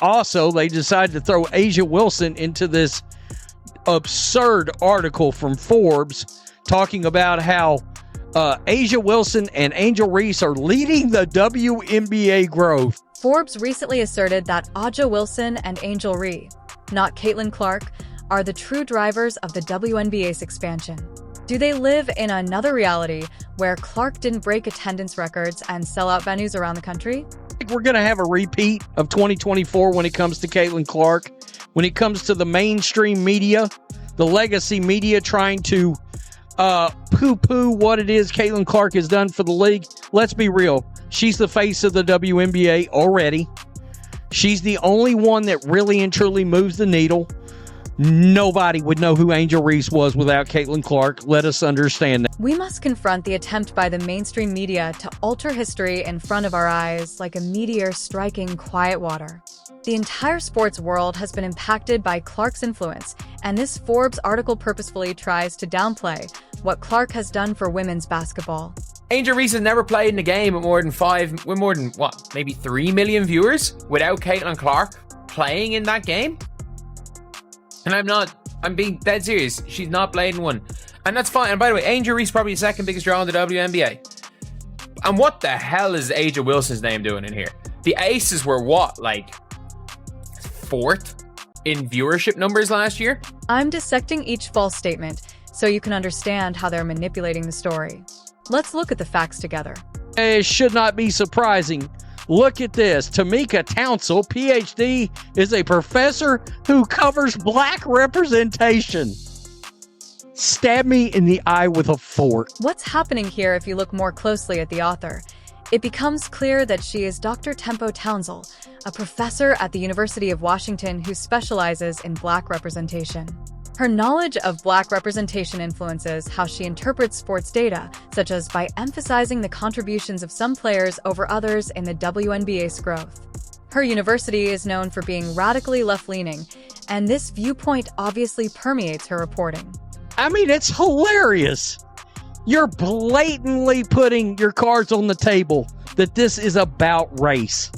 Also, they decided to throw Asia Wilson into this absurd article from Forbes talking about how Asia Wilson and Angel Reese are leading the WNBA growth. Forbes recently asserted that Aja Wilson and Angel Reese, not Caitlin Clark, are the true drivers of the WNBA's expansion. Do they live in another reality where Clark didn't break attendance records and sell out venues around the country? I think we're going to have a repeat of 2024 when it comes to Caitlin Clark. When it comes to the mainstream media, the legacy media trying to poo-poo what it is Caitlin Clark has done for the league. Let's be real. She's the face of the WNBA already. She's the only one that really and truly moves the needle. Nobody would know who Angel Reese was without Caitlin Clark. Let us understand that. We must confront the attempt by the mainstream media to alter history in front of our eyes like a meteor striking quiet water. The entire sports world has been impacted by Clark's influence, and this Forbes article purposefully tries to downplay what Clark has done for women's basketball. Angel Reese has never played in a game with more than maybe 3 million viewers without Caitlin Clark playing in that game? And I'm being dead serious. She's not played in one. And that's fine. And by the way, Angel Reese probably the second biggest draw in the WNBA. And what the hell is Aja Wilson's name doing in here? The Aces were what, like 4th in viewership numbers last year? I'm dissecting each false statement so you can understand how they're manipulating the story. Let's look at the facts together. It should not be surprising. Look at this. Tamika Townsell, PhD, is a professor who covers black representation. Stab me in the eye with a fork. What's happening here if you look more closely at the author? It becomes clear that she is Dr. Tempo Townsell, a professor at the University of Washington who specializes in black representation. Her knowledge of black representation influences how she interprets sports data, such as by emphasizing the contributions of some players over others in the WNBA's growth. Her university is known for being radically left-leaning, and this viewpoint obviously permeates her reporting. I mean, it's hilarious. You're blatantly putting your cards on the table that this is about race.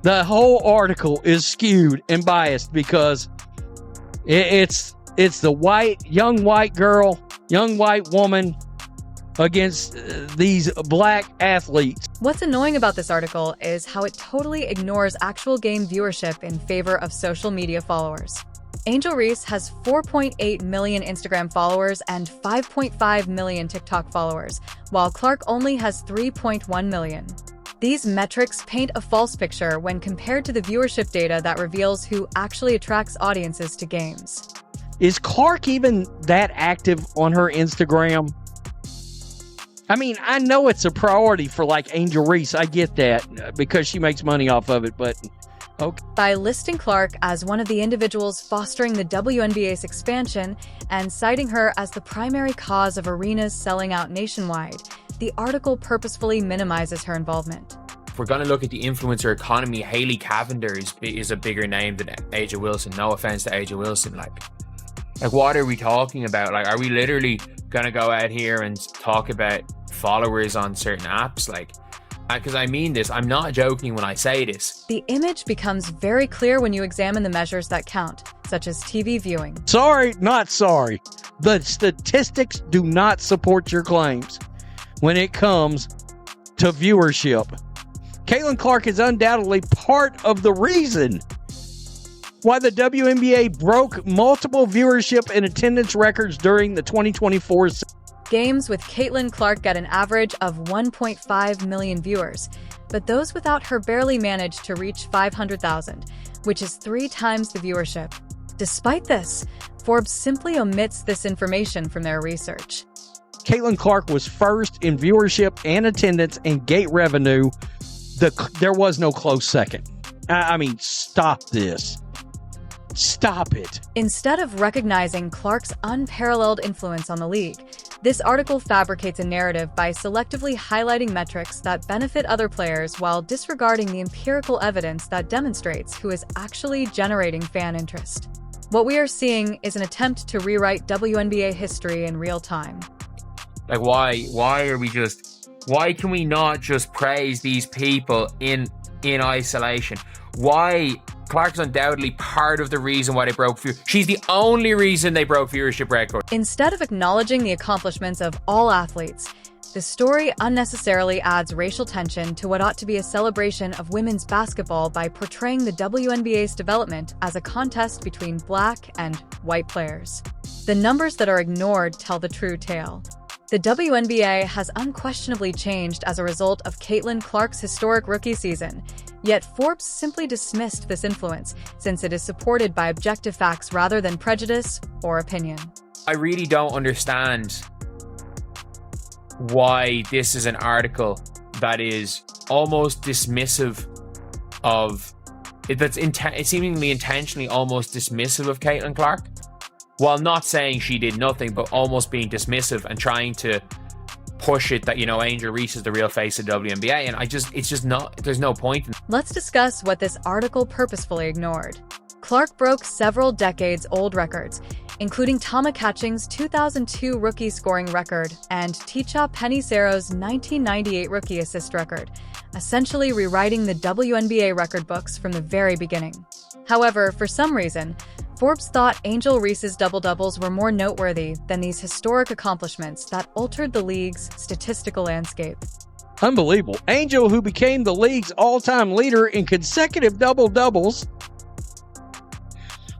The whole article is skewed and biased because it's the young white girl, young white woman against these black athletes. What's annoying about this article is how it totally ignores actual game viewership in favor of social media followers. Angel Reese has 4.8 million Instagram followers and 5.5 million TikTok followers, while Clark only has 3.1 million. These metrics paint a false picture when compared to the viewership data that reveals who actually attracts audiences to games. Is Clark even that active on her Instagram? I mean, I know it's a priority for like Angel Reese. I get that because she makes money off of it, but okay. By listing Clark as one of the individuals fostering the WNBA's expansion and citing her as the primary cause of arenas selling out nationwide, the article purposefully minimizes her involvement. If we're going to look at the influencer economy, Hailey Cavender is a bigger name than Aja Wilson. No offense to Aja Wilson. Like what are we talking about? Like, are we literally going to go out here and talk about followers on certain apps? Like, because I mean this, I'm not joking when I say this. The image becomes very clear when you examine the measures that count, such as TV viewing. Sorry, not sorry. The statistics do not support your claims when it comes to viewership. Caitlin Clark is undoubtedly part of the reason why the WNBA broke multiple viewership and attendance records during the 2024 season. Games with Caitlin Clark get an average of 1.5 million viewers, but those without her barely managed to reach 500,000, which is 3 times the viewership. Despite this, Forbes simply omits this information from their research. Caitlin Clark was first in viewership and attendance and gate revenue. There was no close second. I mean, stop this. Stop it. Instead of recognizing Clark's unparalleled influence on the league, this article fabricates a narrative by selectively highlighting metrics that benefit other players while disregarding the empirical evidence that demonstrates who is actually generating fan interest. What we are seeing is an attempt to rewrite WNBA history in real time. Like, why can we not just praise these people in isolation? why Clark's undoubtedly part of the reason why they broke viewership. She's the only reason they broke viewership records. Instead of acknowledging the accomplishments of all athletes, the story unnecessarily adds racial tension to what ought to be a celebration of women's basketball by portraying the WNBA's development as a contest between black and white players. The numbers that are ignored tell the true tale. The WNBA has unquestionably changed as a result of Caitlin Clark's historic rookie season, yet Forbes simply dismissed this influence since it is supported by objective facts rather than prejudice or opinion. I really don't understand why this is an article that is almost dismissive of that's seemingly intentionally almost dismissive of Caitlin Clark, while not saying she did nothing, but almost being dismissive and trying to push it that, you know, Angel Reese is the real face of WNBA. And it's just not, there's no point. Let's discuss what this article purposefully ignored. Clark broke several decades-old records, including Tama Catching's 2002 rookie scoring record and Ticha Penicero's 1998 rookie assist record, essentially rewriting the WNBA record books from the very beginning. However, for some reason, Forbes thought Angel Reese's double-doubles were more noteworthy than these historic accomplishments that altered the league's statistical landscape. Unbelievable. Angel, who became the league's all-time leader in consecutive double-doubles,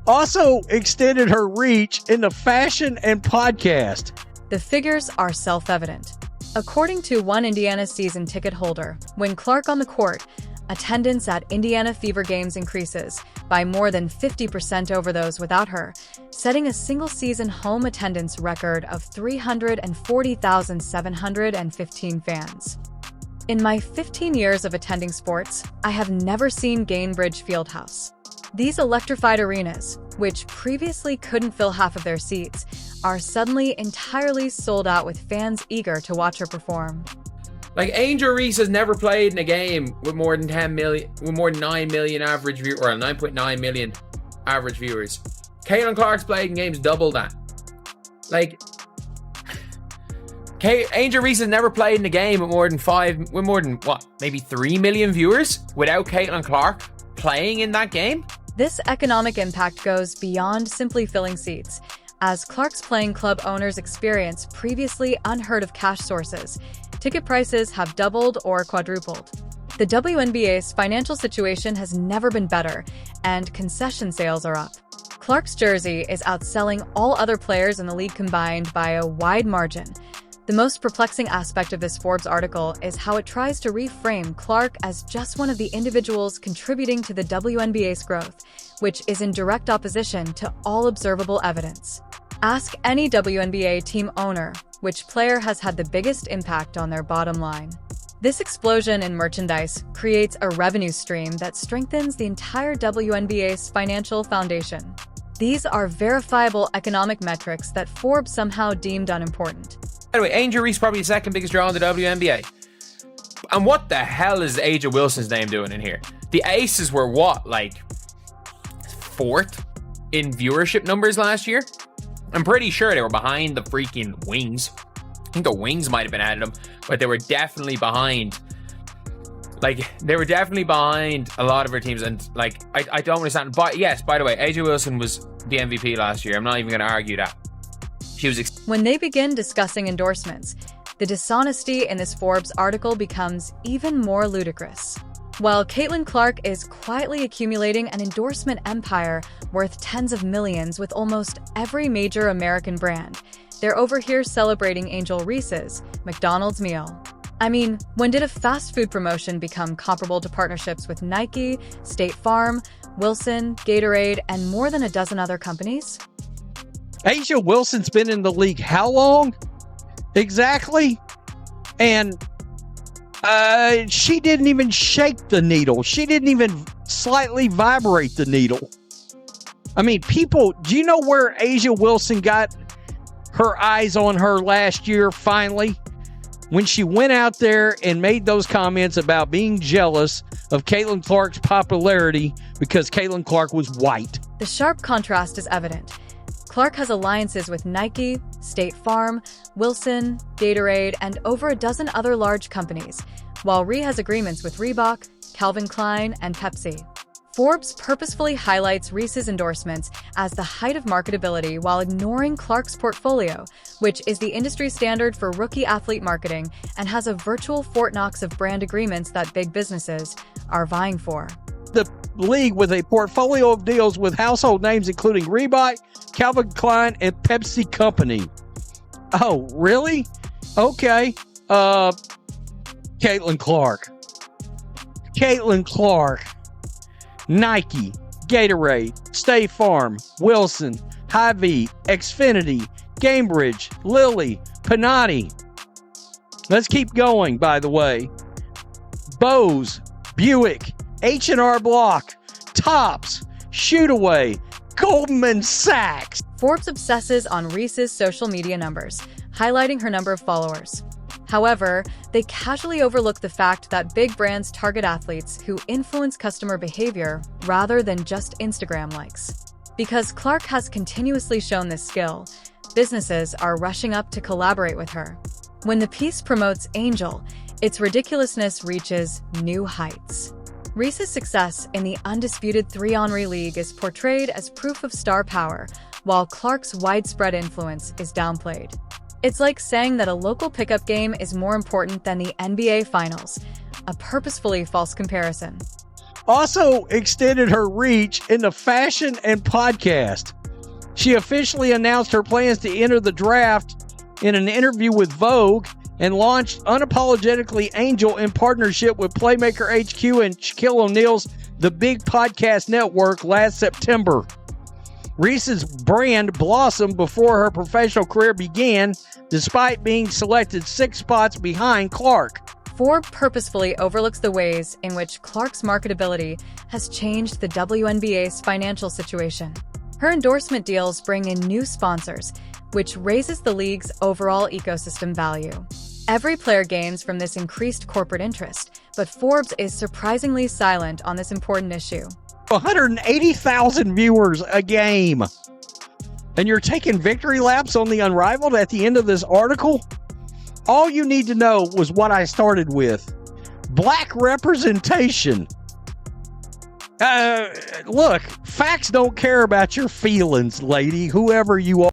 also extended her reach into fashion and podcast. The figures are self-evident. According to one Indiana season ticket holder, when Clark on the court, attendance at Indiana Fever games increases by more than 50% over those without her, setting a single-season home attendance record of 340,715 fans. In my 15 years of attending sports, I have never seen Gainbridge Fieldhouse. These electrified arenas, which previously couldn't fill half of their seats, are suddenly entirely sold out with fans eager to watch her perform. Like, Angel Reese has never played in a game with more than 10 million, with more than 9 million average viewers, or 9.9 million average viewers. Caitlin Clark's played in games double that. Like, Angel Reese has never played in a game with more than maybe 3 million viewers without Caitlin Clark playing in that game? This economic impact goes beyond simply filling seats, as Clark's playing club owners experience previously unheard of cash sources. Ticket prices have doubled or quadrupled. The WNBA's financial situation has never been better, and concession sales are up. Clark's jersey is outselling all other players in the league combined by a wide margin. The most perplexing aspect of this Forbes article is how it tries to reframe Clark as just one of the individuals contributing to the WNBA's growth, which is in direct opposition to all observable evidence. Ask any WNBA team owner which player has had the biggest impact on their bottom line. This explosion in merchandise creates a revenue stream that strengthens the entire WNBA's financial foundation. These are verifiable economic metrics that Forbes somehow deemed unimportant. Anyway, Angel Reese probably the second biggest draw in the WNBA. And what the hell is A'ja Wilson's name doing in here? The Aces were what, like fourth in viewership numbers last year? I'm pretty sure they were behind the freaking Wings. I think the Wings might have been ahead of them, but they were definitely behind. Like, they were definitely behind a lot of our teams, and like, I don't understand. But yes, by the way, A'ja Wilson was the MVP last year. I'm not even going to argue that. She was. When they begin discussing endorsements, the dishonesty in this Forbes article becomes even more ludicrous. While Caitlin Clark is quietly accumulating an endorsement empire worth tens of millions with almost every major American brand, they're over here celebrating Angel Reese's McDonald's meal. I mean, when did a fast food promotion become comparable to partnerships with Nike, State Farm, Wilson, Gatorade, and more than a dozen other companies? A'ja Wilson's been in the league how long? Exactly. And she didn't even shake the needle. She didn't even slightly vibrate the needle. I mean, people, do you know where A'ja Wilson got her eyes on her last year finally? When she went out there and made those comments about being jealous of Caitlin Clark's popularity because Caitlin Clark was white. The sharp contrast is evident. Clark has alliances with Nike, State Farm, Wilson, Gatorade, and over a dozen other large companies, while Rhee has agreements with Reebok, Calvin Klein, and Pepsi. Forbes purposefully highlights Reese's endorsements as the height of marketability while ignoring Clark's portfolio, which is the industry standard for rookie athlete marketing and has a virtual Fort Knox of brand agreements that big businesses are vying for. The league with a portfolio of deals with household names including Reebok, Calvin Klein, and Pepsi Company. Oh, really? Okay. Caitlin Clark. Nike, Gatorade, State Farm, Wilson, Hy-Vee, Xfinity, Gamebridge, Lilly, Panatti. Let's keep going, by the way. Bose, Buick, H&R Block, Topps, Shootaway, Goldman Sachs. Forbes obsesses on Reese's social media numbers, highlighting her number of followers. However, they casually overlook the fact that big brands target athletes who influence customer behavior rather than just Instagram likes. Because Clark has continuously shown this skill, businesses are rushing up to collaborate with her. When the piece promotes Angel, its ridiculousness reaches new heights. Reese's success in the undisputed 3-on-3 league is portrayed as proof of star power, while Clark's widespread influence is downplayed. It's like saying that a local pickup game is more important than the NBA Finals, a purposefully false comparison. Also extended her reach into fashion and podcast. She officially announced her plans to enter the draft in an interview with Vogue and launched Unapologetically Angel in partnership with Playmaker HQ and Shaquille O'Neal's The Big Podcast Network last September. Reese's brand blossomed before her professional career began, despite being selected 6 spots behind Clark. Forbes purposefully overlooks the ways in which Clark's marketability has changed the WNBA's financial situation. Her endorsement deals bring in new sponsors, which raises the league's overall ecosystem value. Every player gains from this increased corporate interest, but Forbes is surprisingly silent on this important issue. 180,000 viewers a game. And you're taking victory laps on the Unrivaled at the end of this article? All you need to know was what I started with. Black representation. Look, facts don't care about your feelings, lady, whoever you are.